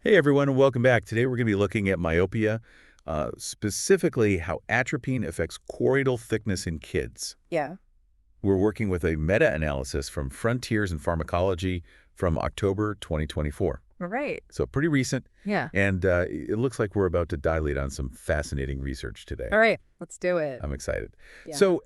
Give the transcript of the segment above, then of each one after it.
Hey everyone, and welcome back. Today we're going to be looking at myopia, specifically how atropine affects choroidal thickness in kids. Yeah. We're working with a meta-analysis from Frontiers in Pharmacology from October 2024. All right. So pretty recent, Yeah. and it looks like we're about to dilate on some fascinating research today. All right. Let's do it. I'm excited. Yeah. So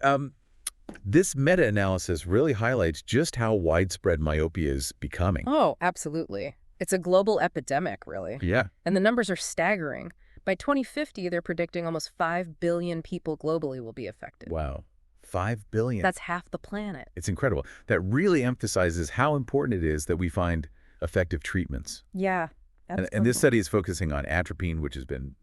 this meta-analysis really highlights just how widespread myopia is becoming. Oh, absolutely. It's a global epidemic, really. Yeah. And the numbers are staggering. By 2050, they're predicting almost 5 billion people globally will be affected. Wow. 5 billion. That's half the planet. It's incredible. That really emphasizes how important it is that we find effective treatments. Yeah. And this study is focusing on atropine, which has been,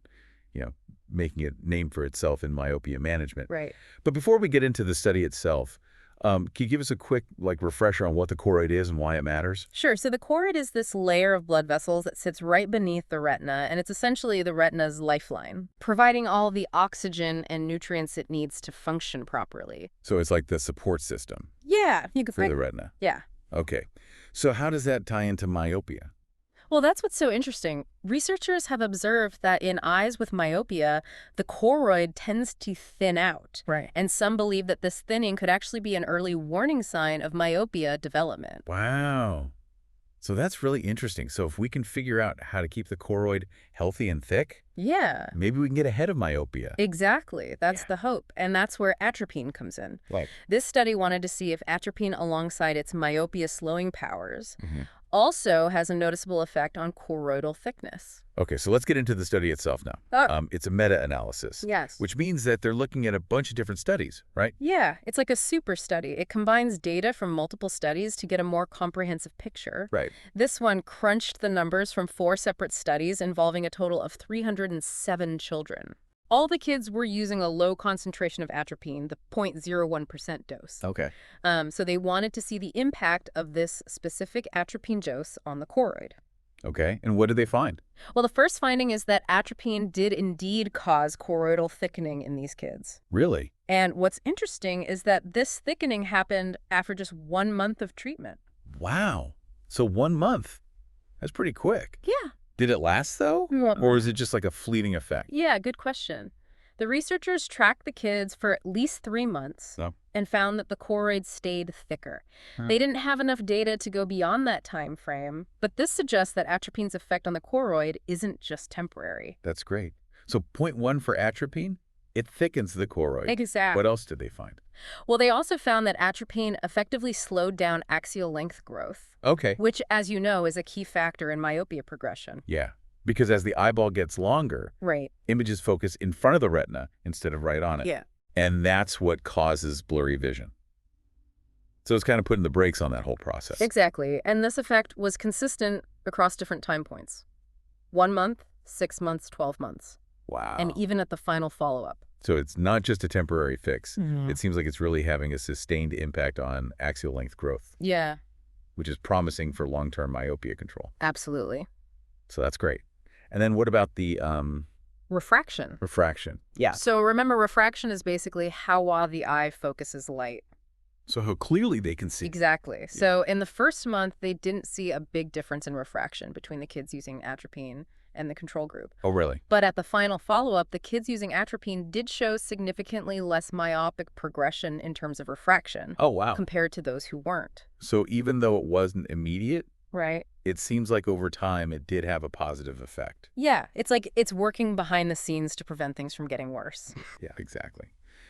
making a name for itself in myopia management. Right. But before we get into the study itself, can you give us a quick refresher on what the choroid is and why it matters? Sure. So the choroid is this layer of blood vessels that sits right beneath the retina, and it's essentially the retina's lifeline, providing all the oxygen and nutrients it needs to function properly. So it's like the support system Yeah. You could for the retina. Yeah. Okay. So how does that tie into myopia? Well, that's what's so interesting. Researchers have observed that in eyes with myopia, the choroid tends to thin out. Right. And some believe that this thinning could actually be an early warning sign of myopia development. Wow. So that's really interesting. So if we can figure out how to keep the choroid healthy and thick, Yeah. maybe we can get ahead of myopia. Exactly. That's the hope. And that's where atropine comes in. Right. This study wanted to see if atropine, alongside its myopia slowing powers, also has a noticeable effect on choroidal thickness. Okay, so let's get into the study itself now. It's a meta-analysis. Yes. Which means that they're looking at a bunch of different studies, right? Yeah, it's like a super study. It combines data from multiple studies to get a more comprehensive picture. Right. This one crunched the numbers from 4 separate studies involving a total of 307 children. All the kids were using a low concentration of atropine, the 0.01% dose. Okay. So they wanted to see the impact of this specific atropine dose on the choroid. Okay, and what did they find? Well, the first finding is that atropine did indeed cause choroidal thickening in these kids. Really? And what's interesting is that this thickening happened after just 1 month of treatment. Wow. So 1 month. That's pretty quick. Yeah. Did it last, though? Or is it just like a fleeting effect? Yeah, good question. The researchers tracked the kids for at least 3 months and found that the choroid stayed thicker. They didn't have enough data to go beyond that time frame, but this suggests that atropine's effect on the choroid isn't just temporary. That's great. So 0.1 for atropine, it thickens the choroid. Exactly. What else did they find? Well, they also found that atropine effectively slowed down axial length growth, Okay. which, as you know, is a key factor in myopia progression. Yeah, because as the eyeball gets longer, Right. images focus in front of the retina instead of right on it. Yeah. And that's what causes blurry vision. So it's kind of putting the brakes on that whole process. Exactly. And this effect was consistent across different time points. 1 month, 6 months, 12 months. Wow. And even at the final follow-up. So it's not just a temporary fix. Mhm. It seems like it's really having a sustained impact on axial length growth, Yeah, which is promising for long-term myopia control. absolutely. So that's great. And then what about the Refraction. refraction? Yeah. So remember, refraction is basically how well the eye focuses light. So how clearly they can see. Exactly. So in the first month, they didn't see a big difference in refraction between the kids using atropine and the control group. Oh, really? But at the final follow-up, the kids using atropine did show significantly less myopic progression in terms of refraction Oh, wow. compared to those who weren't. So even though it wasn't immediate, Right. it seems like over time it did have a positive effect. Yeah, it's like it's working behind the scenes to prevent things from getting worse. Yeah, exactly.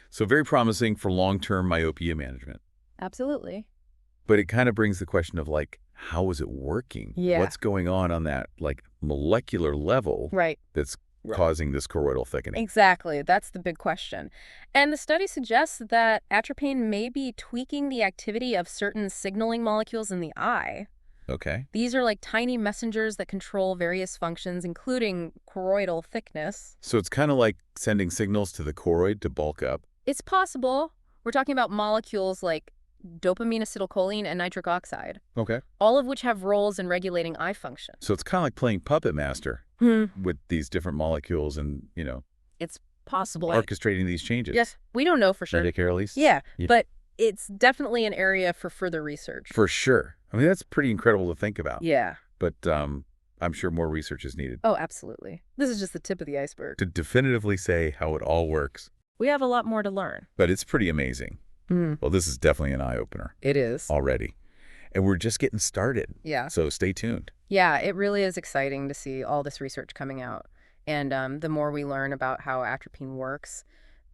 So very promising for long-term myopia management. Absolutely. But it kind of brings the question of how is it working? Yeah. What's going on that molecular level Right. that's causing this choroidal thickening? Exactly. That's the big question. And the study suggests that atropine may be tweaking the activity of certain signaling molecules in the eye. Okay. These are like tiny messengers that control various functions, including choroidal thickness. So it's kind of like sending signals to the choroid to bulk up. It's possible. We're talking about molecules like dopamine, acetylcholine, and nitric oxide, Okay. all of which have roles in regulating eye function. So it's kind of like playing puppet master with these different molecules and, It's possible. orchestrating these changes. Yes, we don't know for sure. Medicare, at least? Yeah, but it's definitely an area for further research. For sure. I mean, that's pretty incredible to think about. Yeah. But I'm sure more research is needed Oh, absolutely. This is just the tip of the iceberg. to definitively say how it all works. We have a lot more to learn. But it's pretty amazing. Well, this is definitely an eye-opener. It is. Already. And we're just getting started. Yeah. So stay tuned. Yeah, it really is exciting to see all this research coming out. And the more we learn about how atropine works,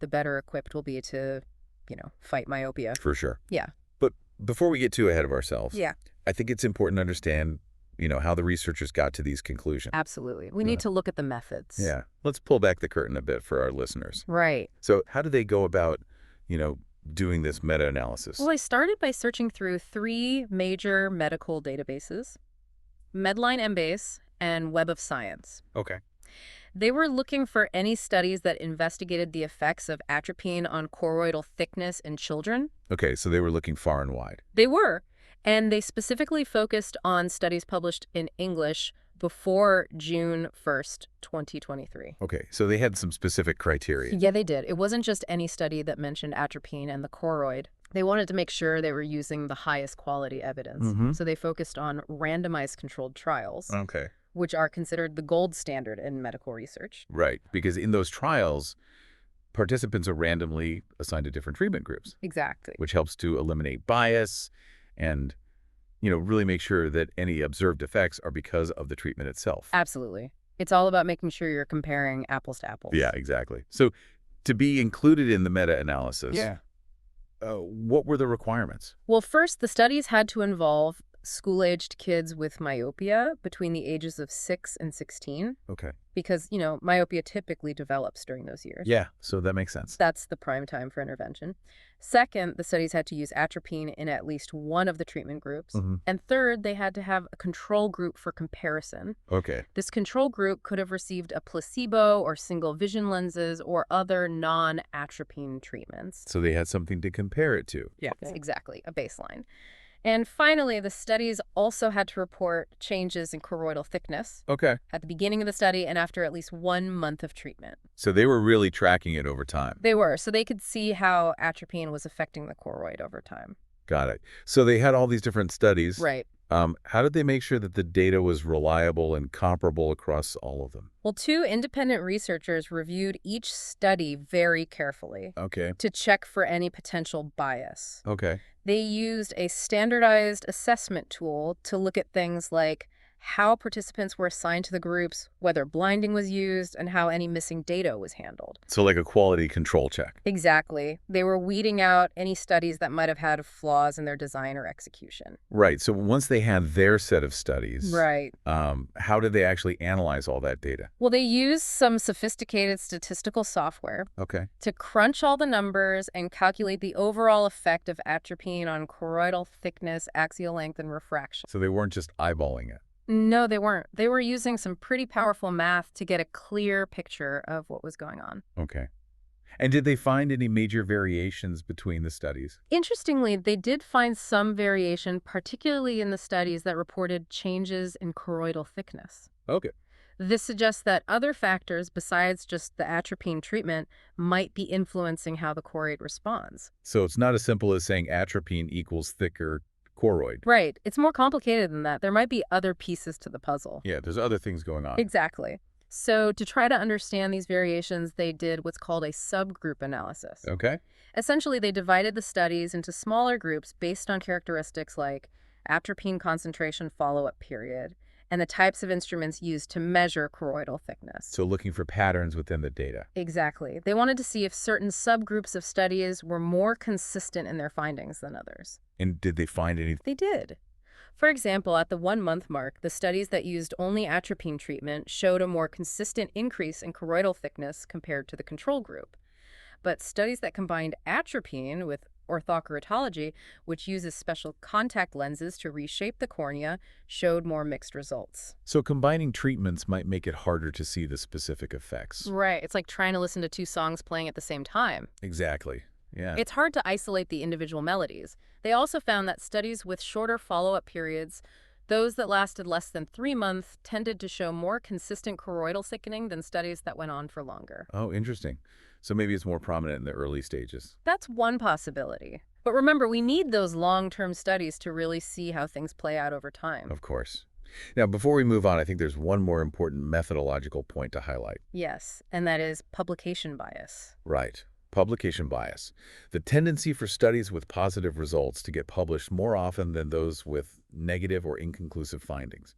the better equipped we'll be to, fight myopia. For sure. Yeah. But before we get too ahead of ourselves, Yeah. I think it's important to understand, how the researchers got to these conclusions. Absolutely. We need to look at the methods. Yeah. Let's pull back the curtain a bit for our listeners. Right. So how do they go about, doing this meta-analysis? Well, I started by searching through 3 major medical databases, Medline Embase and Web of Science. Okay. They were looking for any studies that investigated the effects of atropine on choroidal thickness in children. Okay, so they were looking far and wide. They were. And they specifically focused on studies published in English before June 1st, 2023. Okay, so they had some specific criteria. Yeah, they did. It wasn't just any study that mentioned atropine and the choroid. They wanted to make sure they were using the highest quality evidence. So they focused on randomized controlled trials, Okay. which are considered the gold standard in medical research. Right, because in those trials, participants are randomly assigned to different treatment groups, Exactly. which helps to eliminate bias and, really make sure that any observed effects are because of the treatment itself. Absolutely. It's all about making sure you're comparing apples to apples. Yeah, exactly. So to be included in the meta-analysis, what were the requirements? Well, first, the studies had to involve school-aged kids with myopia between the ages of 6 and 16 Okay. because, myopia typically develops during those years. Yeah, so that makes sense. That's the prime time for intervention. Second, the studies had to use atropine in at least one of the treatment groups. And third, they had to have a control group for comparison. Okay. This control group could have received a placebo or single vision lenses or other non-atropine treatments. So they had something to compare it to. Yes, exactly, a baseline. And finally, the studies also had to report changes in choroidal thickness Okay. at the beginning of the study and after at least 1 month of treatment. So they were really tracking it over time. They were, so they could see how atropine was affecting the choroid over time. Got it. So they had all these different studies. Right. How did they make sure that the data was reliable and comparable across all of them? Well, 2 independent researchers reviewed each study very carefully Okay. to check for any potential bias. Okay. They used a standardized assessment tool to look at things like how participants were assigned to the groups, whether blinding was used, and how any missing data was handled. So like a quality control check. Exactly. They were weeding out any studies that might have had flaws in their design or execution. Right. So once they had their set of studies, Right. How did they actually analyze all that data? Well, they used some sophisticated statistical software Okay. to crunch all the numbers and calculate the overall effect of atropine on choroidal thickness, axial length, and refraction. So they weren't just eyeballing it. No, they weren't. They were using some pretty powerful math to get a clear picture of what was going on. Okay. And did they find any major variations between the studies? Interestingly, they did find some variation, particularly in the studies that reported changes in choroidal thickness. Okay. This suggests that other factors besides just the atropine treatment might be influencing how the choroid responds. So it's not as simple as saying atropine equals thicker choroid. Right. It's more complicated than that. There might be other pieces to the puzzle. Yeah, there's other things going on. Exactly. So to try to understand these variations, they did what's called a subgroup analysis. Okay. Essentially, they divided the studies into smaller groups based on characteristics like atropine concentration follow-up period and the types of instruments used to measure choroidal thickness. So looking for patterns within the data. Exactly. They wanted to see if certain subgroups of studies were more consistent in their findings than others. And did they find any? They did. For example, at the 1-month mark, the studies that used only atropine treatment showed a more consistent increase in choroidal thickness compared to the control group. But studies that combined atropine with orthokeratology, which uses special contact lenses to reshape the cornea, showed more mixed results. So combining treatments might make it harder to see the specific effects. Right. It's like trying to listen to 2 songs playing at the same time. Exactly. Yeah. It's hard to isolate the individual melodies. They also found that studies with shorter follow-up periods, those that lasted less than 3 months, tended to show more consistent choroidal thickening than studies that went on for longer. Oh, interesting. So maybe it's more prominent in the early stages. That's one possibility. But remember, we need those long-term studies to really see how things play out over time. Of course. Now, before we move on, I think there's one more important methodological point to highlight. Yes, and that is publication bias. Right. Publication bias. The tendency for studies with positive results to get published more often than those with negative or inconclusive findings.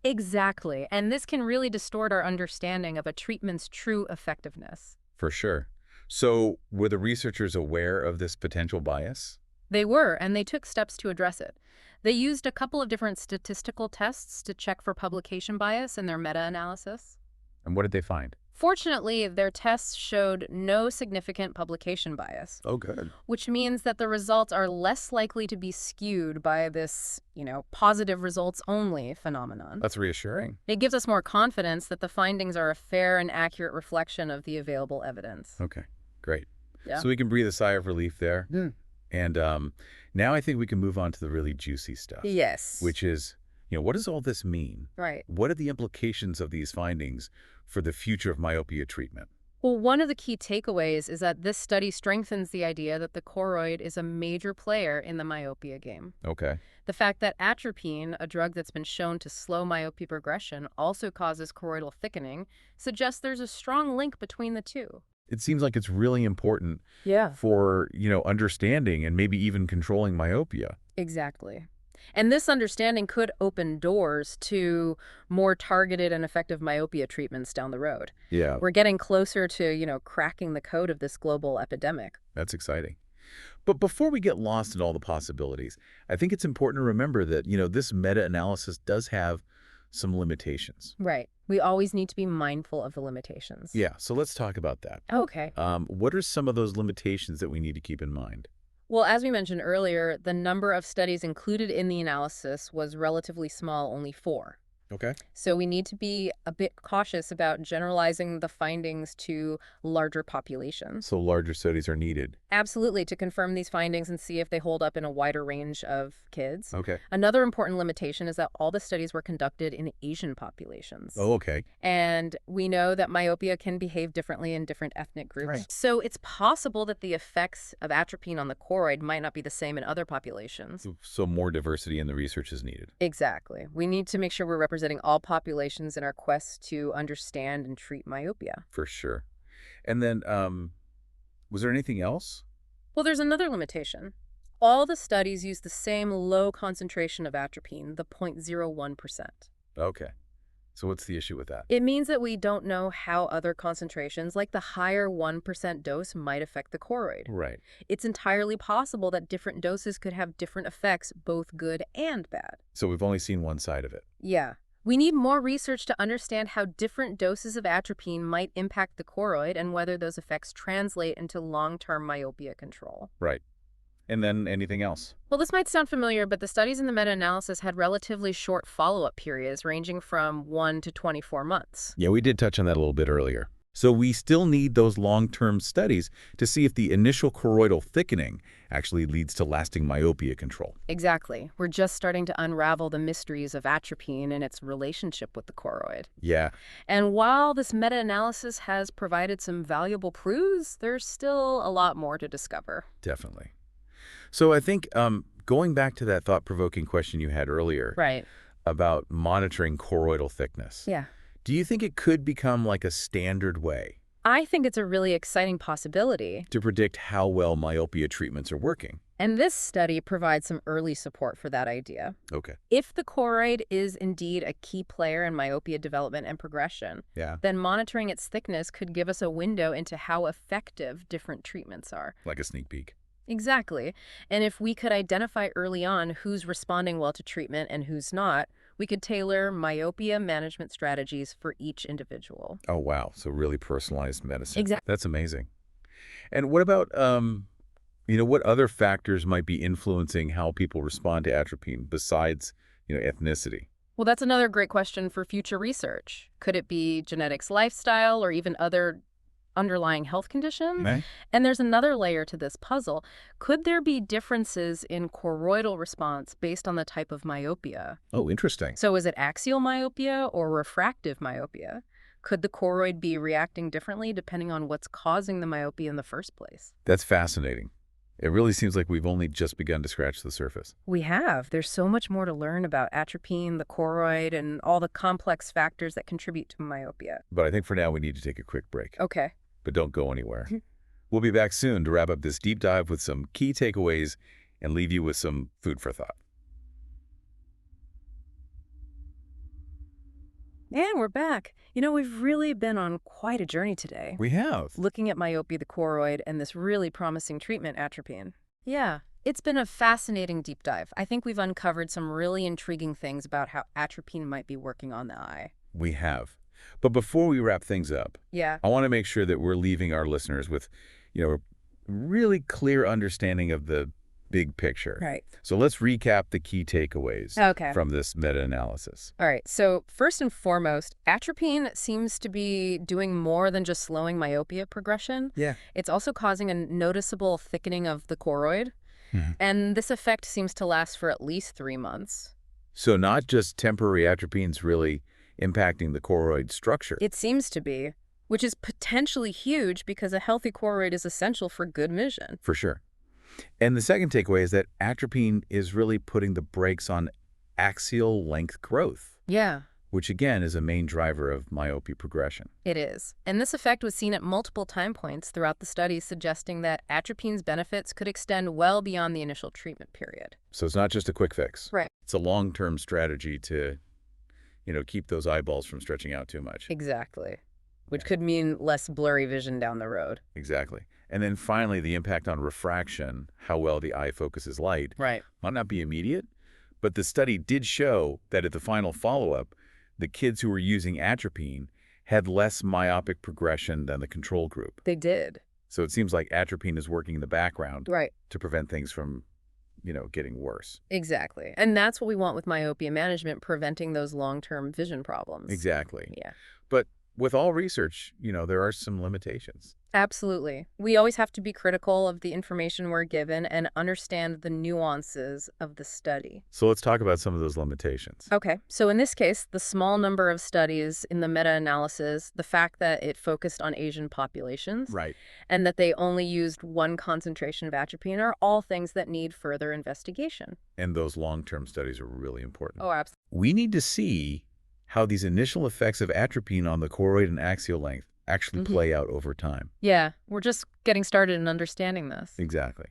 Exactly, and this can really distort our understanding of a treatment's true effectiveness. For sure. So, were the researchers aware of this potential bias? They were, and they took steps to address it. They used a couple of different statistical tests to check for publication bias in their meta-analysis. And what did they find? Fortunately, their tests showed no significant publication bias. Oh, good. Which means that the results are less likely to be skewed by this, positive results only phenomenon. That's reassuring. It gives us more confidence that the findings are a fair and accurate reflection of the available evidence. Okay, great. Yeah. So we can breathe a sigh of relief there. Yeah. And now I think we can move on to the really juicy stuff. Yes. Which is, what does all this mean? Right. What are the implications of these findings for the future of myopia treatment? Well, one of the key takeaways is that this study strengthens the idea that the choroid is a major player in the myopia game. Okay. The fact that atropine, a drug that's been shown to slow myopia progression, also causes choroidal thickening, suggests there's a strong link between the two. It seems like it's really important Yeah. for, understanding and maybe even controlling myopia. Exactly. And this understanding could open doors to more targeted and effective myopia treatments down the road. Yeah. We're getting closer to, cracking the code of this global epidemic. That's exciting. But before we get lost in all the possibilities, I think it's important to remember that, this meta-analysis does have some limitations. Right. We always need to be mindful of the limitations. Yeah, so let's talk about that. Okay. What are some of those limitations that we need to keep in mind? Well, as we mentioned earlier, the number of studies included in the analysis was relatively small, only 4. Okay. So we need to be a bit cautious about generalizing the findings to larger populations. So larger studies are needed. Absolutely, to confirm these findings and see if they hold up in a wider range of kids. Okay. Another important limitation is that all the studies were conducted in Asian populations. Oh, okay. And we know that myopia can behave differently in different ethnic groups. Right. So it's possible that the effects of atropine on the choroid might not be the same in other populations. So more diversity in the research is needed. Exactly. We need to make sure we're representing all populations in our quest to understand and treat myopia. For sure. And then, was there anything else? Well, there's another limitation. All the studies use the same low concentration of atropine, the 0.01%. Okay. So what's the issue with that? It means that we don't know how other concentrations, like the higher 1% dose, might affect the choroid. Right. It's entirely possible that different doses could have different effects, both good and bad. So we've only seen one side of it. Yeah. We need more research to understand how different doses of atropine might impact the choroid and whether those effects translate into long-term myopia control. Right. And then anything else? Well, this might sound familiar, but the studies in the meta-analysis had relatively short follow-up periods ranging from 1 to 24 months. Yeah, we did touch on that a little bit earlier. So we still need those long-term studies to see if the initial choroidal thickening actually leads to lasting myopia control. Exactly. We're just starting to unravel the mysteries of atropine and its relationship with the choroid. Yeah. And while this meta-analysis has provided some valuable clues, there's still a lot more to discover. Definitely. So I think going back to that thought-provoking question you had earlier Right. about monitoring choroidal thickness. Yeah. Do you think it could become like a standard way I think it's a really exciting possibility. to predict how well myopia treatments are working? And this study provides some early support for that idea. Okay. If the choroid is indeed a key player in myopia development and progression, Yeah. then monitoring its thickness could give us a window into how effective different treatments are. Like a sneak peek. Exactly. And if we could identify early on who's responding well to treatment and who's not, we could tailor myopia management strategies for each individual. Oh, wow. So really personalized medicine. Exactly. That's amazing. And what about, what other factors might be influencing how people respond to atropine besides, ethnicity? Well, that's another great question for future research. Could it be genetics, lifestyle, or even other underlying health conditions? Okay. And there's another layer to this puzzle. Could there be differences in choroidal response based on the type of myopia? Oh, interesting. So is it axial myopia or refractive myopia? Could the choroid be reacting differently depending on what's causing the myopia in the first place? That's fascinating. It really seems like we've only just begun to scratch the surface. We have. There's so much more to learn about atropine, the choroid, and all the complex factors that contribute to myopia. But I think for now we need to take a quick break. Okay. But don't go anywhere. We'll be back soon to wrap up this deep dive with some key takeaways and leave you with some food for thought. And we're back. We've really been on quite a journey today. We have. Looking at myopia, the choroid, and this really promising treatment, atropine. Yeah, it's been a fascinating deep dive. I think we've uncovered some really intriguing things about how atropine might be working on the eye. We have. But before we wrap things up, Yeah. I want to make sure that we're leaving our listeners with, a really clear understanding of the big picture. Right. So let's recap the key takeaways from this meta-analysis. All right. So first and foremost, atropine seems to be doing more than just slowing myopia progression. Yeah. It's also causing a noticeable thickening of the choroid. And this effect seems to last for at least 3 months. So not just temporary atropine's really impacting the choroid structure. It seems to be, which is potentially huge because a healthy choroid is essential for good vision. For sure. And the second takeaway is that atropine is really putting the brakes on axial length growth. Yeah. Which again is a main driver of myopia progression. It is. And this effect was seen at multiple time points throughout the study, suggesting that atropine's benefits could extend well beyond the initial treatment period. So it's not just a quick fix. Right. It's a long-term strategy to, keep those eyeballs from stretching out too much. Exactly. Which could mean less blurry vision down the road. Exactly. And then finally, the impact on refraction, how well the eye focuses light, Right. might not be immediate, but the study did show that at the final follow-up, the kids who were using atropine had less myopic progression than the control group. They did. So it seems like atropine is working in the background to prevent things from, getting worse. Exactly. And that's what we want with myopia management, preventing those long-term vision problems. Exactly. Yeah. But with all research, there are some limitations. Absolutely. We always have to be critical of the information we're given and understand the nuances of the study. So let's talk about some of those limitations. Okay. So in this case, the small number of studies in the meta-analysis, the fact that it focused on Asian populations, Right. and that they only used one concentration of atropine are all things that need further investigation. And those long-term studies are really important. Oh, absolutely. We need to see how these initial effects of atropine on the choroid and axial length actually play out over time. Yeah, we're just getting started in understanding this. Exactly.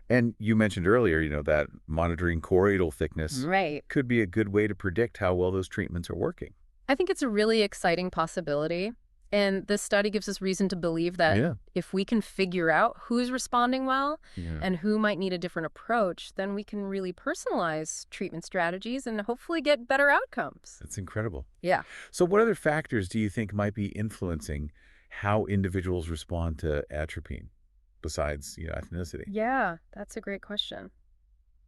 And you mentioned earlier, that monitoring choroidal thickness could be a good way to predict how well those treatments are working. I think it's a really exciting possibility. And this study gives us reason to believe that if we can figure out who's responding well and who might need a different approach, then we can really personalize treatment strategies and hopefully get better outcomes. That's incredible. Yeah. So what other factors do you think might be influencing how individuals respond to atropine besides, ethnicity? Yeah, that's a great question.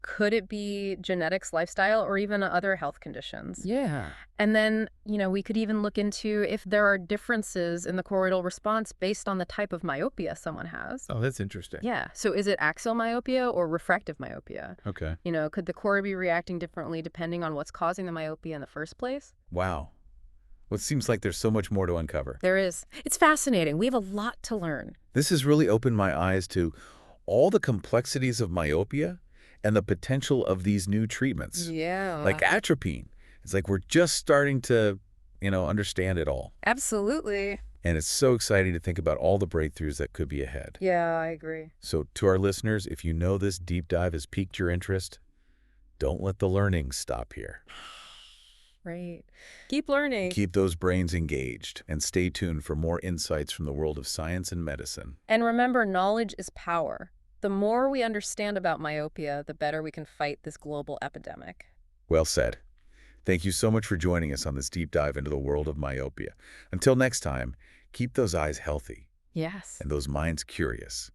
Could it be genetics, lifestyle, or even other health conditions? Yeah. And then, we could even look into if there are differences in the choroidal response based on the type of myopia someone has. Oh, that's interesting. Yeah. So is it axial myopia or refractive myopia? Okay. Could the choroid be reacting differently depending on what's causing the myopia in the first place? Wow. Well, it seems like there's so much more to uncover. There is. It's fascinating. We have a lot to learn. This has really opened my eyes to all the complexities of myopia and the potential of these new treatments. Yeah. Like atropine. It's like we're just starting to, understand it all. Absolutely. And it's so exciting to think about all the breakthroughs that could be ahead. Yeah, I agree. So to our listeners, if you know this deep dive has piqued your interest, don't let the learning stop here. Right. Keep learning. Keep those brains engaged and stay tuned for more insights from the world of science and medicine. And remember, knowledge is power. The more we understand about myopia, the better we can fight this global epidemic. Well said. Thank you so much for joining us on this deep dive into the world of myopia. Until next time, keep those eyes healthy. Yes. And those minds curious.